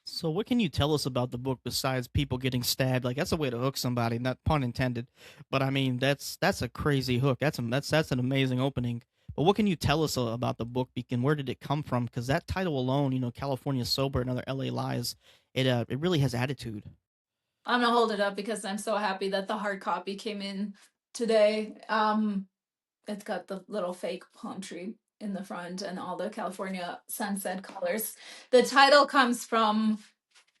so what can you tell us about the book besides people getting stabbed? Like that's a way to hook somebody, not pun intended. But I mean, that's a crazy hook. That's an amazing opening. But what can you tell us about the book? And where did it come from? Because that title alone, California Sober and Other LA Lies, it really has attitude. I'm gonna hold it up because I'm so happy that the hard copy came in today. It's got the little fake palm tree in the front and all the California sunset colors. The title comes from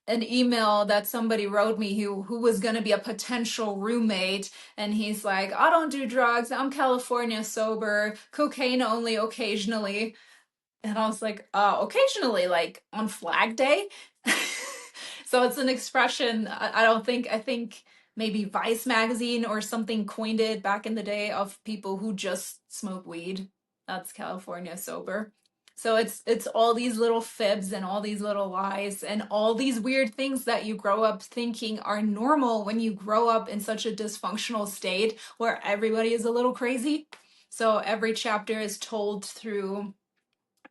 an email that somebody wrote me who was going to be a potential roommate, and he's like, I don't do drugs, I'm California sober, cocaine only occasionally. And I was like, occasionally, like on Flag Day. So it's an expression. I don't think, I think maybe Vice magazine or something coined it back in the day of people who just smoke weed. That's California sober. So it's all these little fibs and all these little lies and all these weird things that you grow up thinking are normal when you grow up in such a dysfunctional state where everybody is a little crazy. So every chapter is told through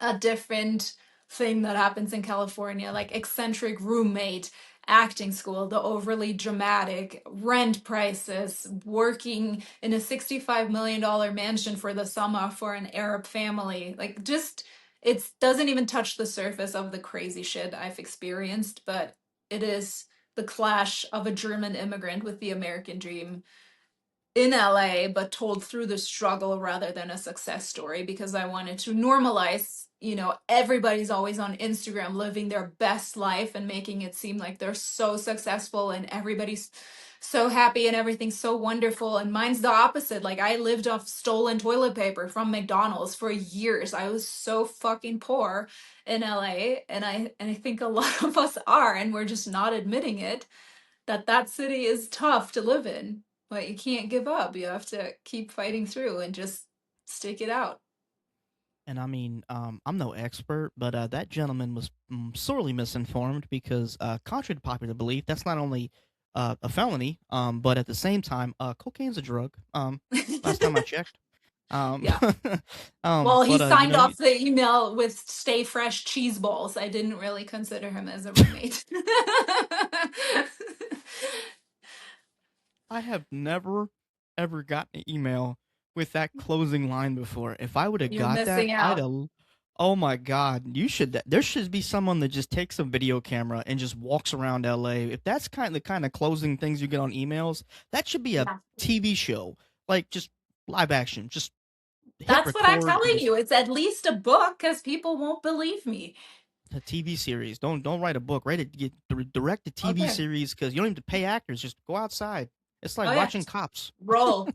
a different thing that happens in California, like eccentric roommate, acting school, the overly dramatic, rent prices, working in a $65 million mansion for the summer for an Arab family. Like, just, it doesn't even touch the surface of the crazy shit I've experienced, but it is the clash of a German immigrant with the American dream in LA, but told through the struggle rather than a success story because I wanted to normalize, everybody's always on Instagram living their best life and making it seem like they're so successful and everybody's so happy and everything's so wonderful. And mine's the opposite. Like, I lived off stolen toilet paper from McDonald's for years. I was so fucking poor in LA, and I think a lot of us are, and we're just not admitting it, that city is tough to live in, but you can't give up. You have to keep fighting through and just stick it out. And I mean, I'm no expert, but that gentleman was sorely misinformed because, contrary to popular belief, that's not only a felony, but at the same time, cocaine's a drug. Last time I checked. Um, Yeah. Well, he but signed off the email with stay fresh cheese balls. I didn't really consider him as a roommate. I have never ever gotten an email with that closing line before. If I would have You're got that, missing I'd out. have. Oh my God! There should be someone that just takes a video camera and just walks around LA. If that's the kind of closing things you get on emails, that should be a Yeah. TV show, like just live action. Just hit That's what I'm record and telling just you. It's at least a book because people won't believe me. a TV series. Don't write a book. Write it. Direct a TV Okay. series because you don't even have to pay actors. Just go outside. It's like Oh, yeah. watching cops. Roll.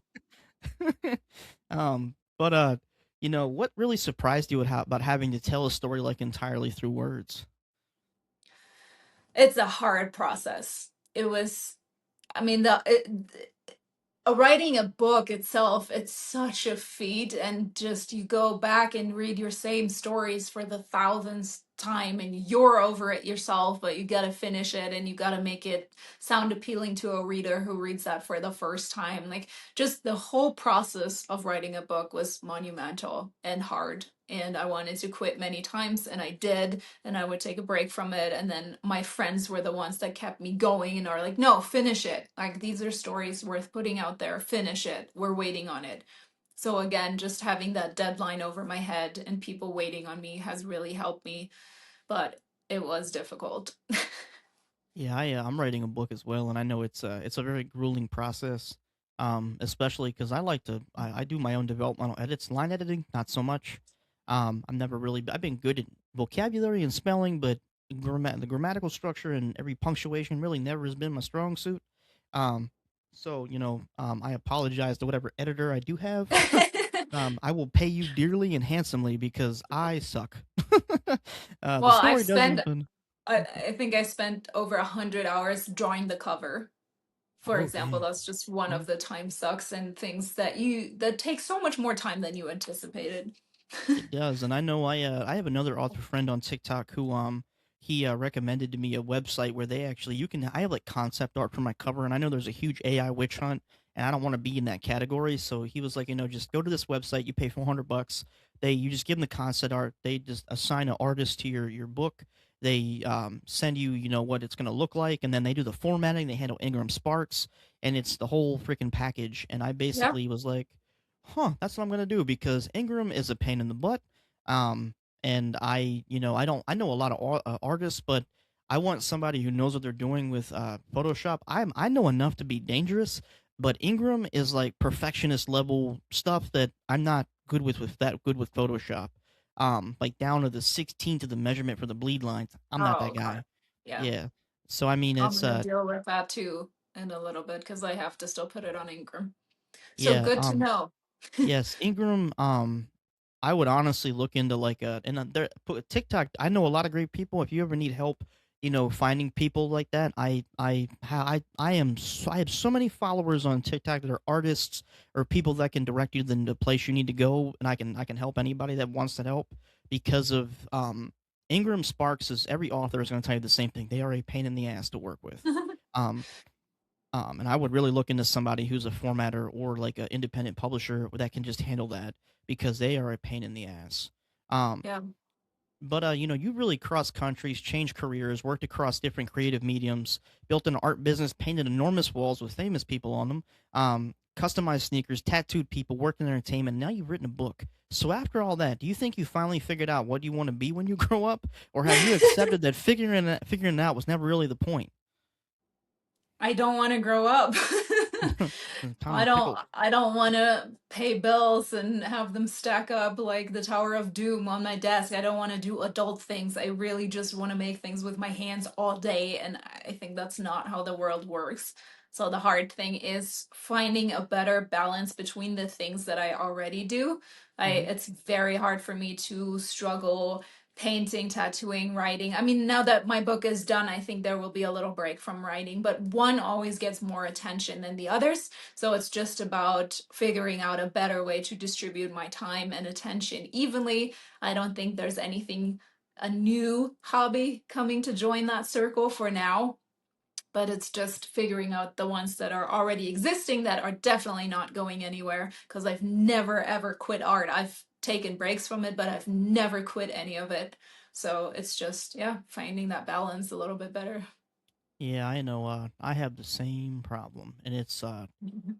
But what really surprised you about having to tell a story like entirely through words? It's a hard process. It was, I mean, writing a book itself, it's such a feat, and just you go back and read your same stories for the thousandth time and you're over it yourself, but you got to finish it and you got to make it sound appealing to a reader who reads that for the first time. Like, just the whole process of writing a book was monumental and hard, and I wanted to quit many times, and I did, and I would take a break from it, and then my friends were the ones that kept me going and are like, no, finish it, like these are stories worth putting out there, finish it, we're waiting on it. So again, just having that deadline over my head and people waiting on me has really helped me, but it was difficult. Yeah, I'm writing a book as well, and I know it's a very grueling process. Especially because I do my own developmental edits, line editing, not so much. I've been good at vocabulary and spelling, but the grammatical structure and every punctuation really never has been my strong suit. Um, I apologize to whatever editor I do have. I will pay you dearly and handsomely because I suck. The Well, story doesn't, but I think I spent over 100 hours drawing the cover. For oh example, dang. that's just one Mm. of the time sucks and things that take so much more time than you anticipated. It does, and I know I have another author friend on TikTok who he recommended to me a website where they actually you can I have like concept art for my cover, and I know there's a huge AI witch hunt, and I don't want to be in that category. So he was like, just go to this website, you pay $400, you just give them the concept art, they just assign an artist to your book, they send you what it's gonna look like, and then they do the formatting, they handle Ingram Sparks, and it's the whole freaking package. And I Yeah. basically was like, huh, that's what I'm gonna do because Ingram is a pain in the butt. Um, and I know a lot of artists, but I want somebody who knows what they're doing with Photoshop. I know enough to be dangerous, but Ingram is like perfectionist level stuff that I'm not good with Photoshop. Like down to the 16th of the measurement for the bleed lines. I'm not Oh, that okay. guy. Yeah. Yeah. So I mean, I'm it's gonna deal with that too in a little bit because I have to still put it on Ingram. So yeah. good to know. Yes, Ingram. I would honestly look into like TikTok. I know a lot of great people. If you ever need help, finding people like that, I have so many followers on TikTok that are artists or people that can direct you to the place you need to go, and I can help anybody that wants to help because of Ingram Sparks. Is every author is going to tell you the same thing. They are a pain in the ass to work with. Um, and I would really look into somebody who's a formatter or like an independent publisher that can just handle that because they are a pain in the ass. Um, Yeah. but you really crossed countries, changed careers, worked across different creative mediums, built an art business, painted enormous walls with famous people on them, customized sneakers, tattooed people, worked in entertainment. Now you've written a book. So after all that, do you think you finally figured out what you want to be when you grow up, or have you accepted that figuring it out was never really the point? I don't want to grow up. Time to pickle. I don't want to pay bills and have them stack up like the Tower of Doom on my desk. I don't want to do adult things. I really just want to make things with my hands all day, and I think that's not how the world works. So the hard thing is finding a better balance between the things that I already do. Hmm. It's very hard for me to struggle painting, tattooing, writing. I mean, now that my book is done, I think there will be a little break from writing, but one always gets more attention than the others. So it's just about figuring out a better way to distribute my time and attention evenly. I don't think there's a new hobby coming to join that circle for now, but it's just figuring out the ones that are already existing that are definitely not going anywhere because I've never ever quit art. I've taken breaks from it, but I've never quit any of it. So it's just, yeah, finding that balance a little bit better. Yeah, I know. I have the same problem, and it's. Mhm.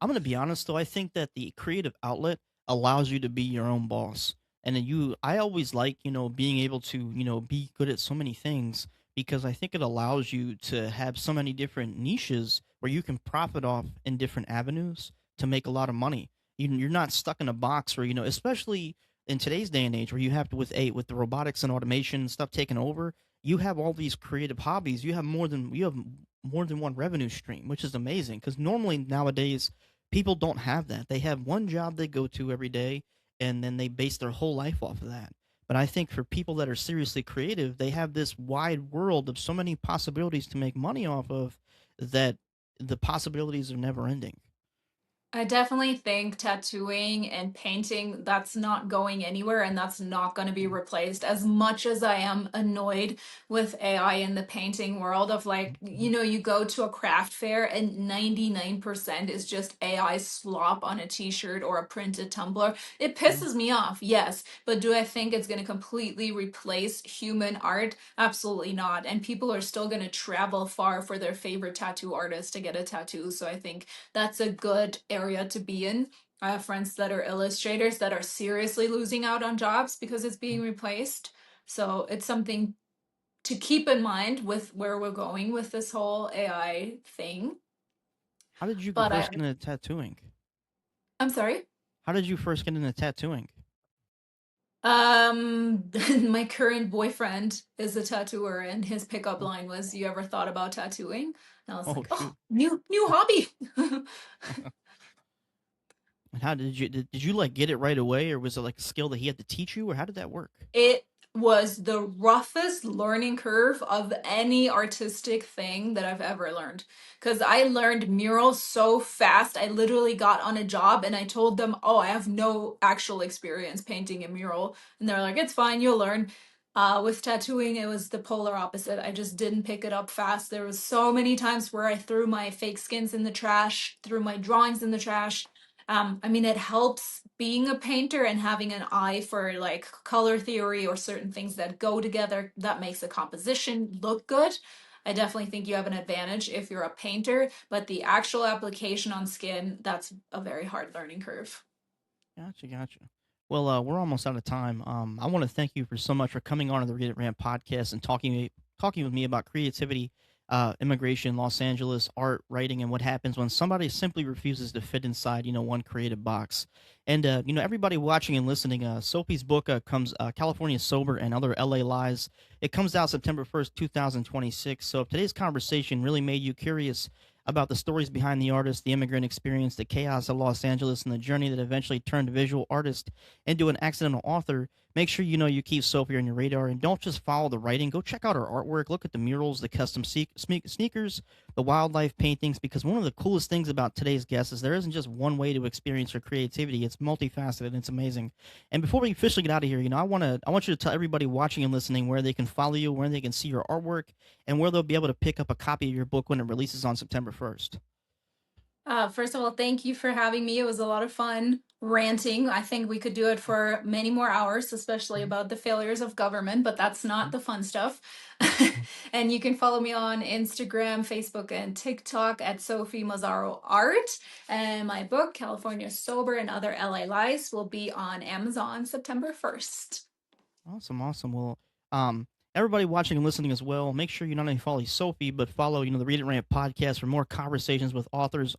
I'm gonna be honest though. I think that the creative outlet allows you to be your own boss, and then you. I always like being able to be good at so many things because I think it allows you to have so many different niches where you can profit off in different avenues to make a lot of money. You're not stuck in a box where especially in today's day and age where you have to with the robotics and automation and stuff taking over, you have all these creative hobbies. You have more than one revenue stream, which is amazing because normally nowadays people don't have that. They have one job they go to every day and then they base their whole life off of that. But I think for people that are seriously creative, they have this wide world of so many possibilities to make money off of that the possibilities are never ending. I definitely think tattooing and painting, that's not going anywhere and that's not going to be replaced. As much as I am annoyed with AI in the painting world of like, you go to a craft fair and 99% is just AI slop on a t-shirt or a printed tumbler. It Yeah. pisses me off, yes, but do I think it's going to completely replace human art? Absolutely not. And people are still going to travel far for their favorite tattoo artist to get a tattoo. So I think that's a good area to be in. I have friends that are illustrators that are seriously losing out on jobs because it's being replaced. So it's something to keep in mind with where we're going with this whole AI thing. How did you But first get into tattooing? I'm sorry. How did you first get into tattooing? Um, my current boyfriend is a tattooer, and his pickup line was, "You ever thought about tattooing?" And I was Oh like, "Oh, shoot! new hobby." And how did you like get it right away, or was it like a skill that he had to teach you, or how did that work? It was the roughest learning curve of any artistic thing that I've ever learned. Because I learned murals so fast. I literally got on a job and I told them, "Oh, I have no actual experience painting a mural." And they're like, "It's fine, you'll learn." With tattooing, it was the polar opposite. I just didn't pick it up fast. There was so many times where I threw my fake skins in the trash, threw my drawings in the trash. I mean, it helps being a painter and having an eye for like color theory or certain things that go together that makes a composition look good. I definitely think you have an advantage if you're a painter, but the actual application on skin, that's a very hard learning curve. Gotcha, gotcha. Well, we're almost out of time. I want to thank you for so much for coming on to the Read It Rant podcast and talking with me about creativity, immigration, Los Angeles, art, writing, and what happens when somebody simply refuses to fit inside, one creative box. And everybody watching and listening, Sophie's book comes California Sober and Other LA Lies. It comes out September 1st, 2026. So if today's conversation really made you curious about the stories behind the artist, the immigrant experience, the chaos of Los Angeles, and the journey that eventually turned a visual artist into an accidental author, make sure you keep Sophie on your radar and don't just follow the writing. Go check out her artwork. Look at the murals, the custom sneakers, the wildlife paintings, because one of the coolest things about today's guest is there isn't just one way to experience her creativity. It's multifaceted and it's amazing. And before we officially get out of here, I want you to tell everybody watching and listening where they can follow you, where they can see your artwork, and where they'll be able to pick up a copy of your book when it releases on September 1st. First of all, thank you for having me. It was a lot of fun ranting. I think we could do it for many more hours, especially about the failures of government, but that's not the fun stuff. And you can follow me on Instagram, Facebook, and TikTok at Sophie Mazzaro Art. And my book, California Sober and Other LA Lies, will be on Amazon September 1st. Awesome, awesome. Well, everybody watching and listening as well, make sure you not only follow Sophie, but follow, the Read It Rant podcast for more conversations with authors,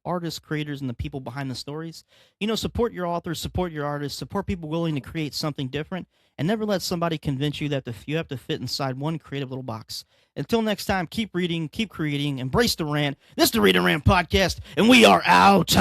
artists, creators, and the people behind the stories. Support your authors, support your artists, support people willing to create something different, and never let somebody convince you that you have to fit inside one creative little box. Until next time, keep reading, keep creating, embrace the rant. This is the Read It Rant podcast, and we are out.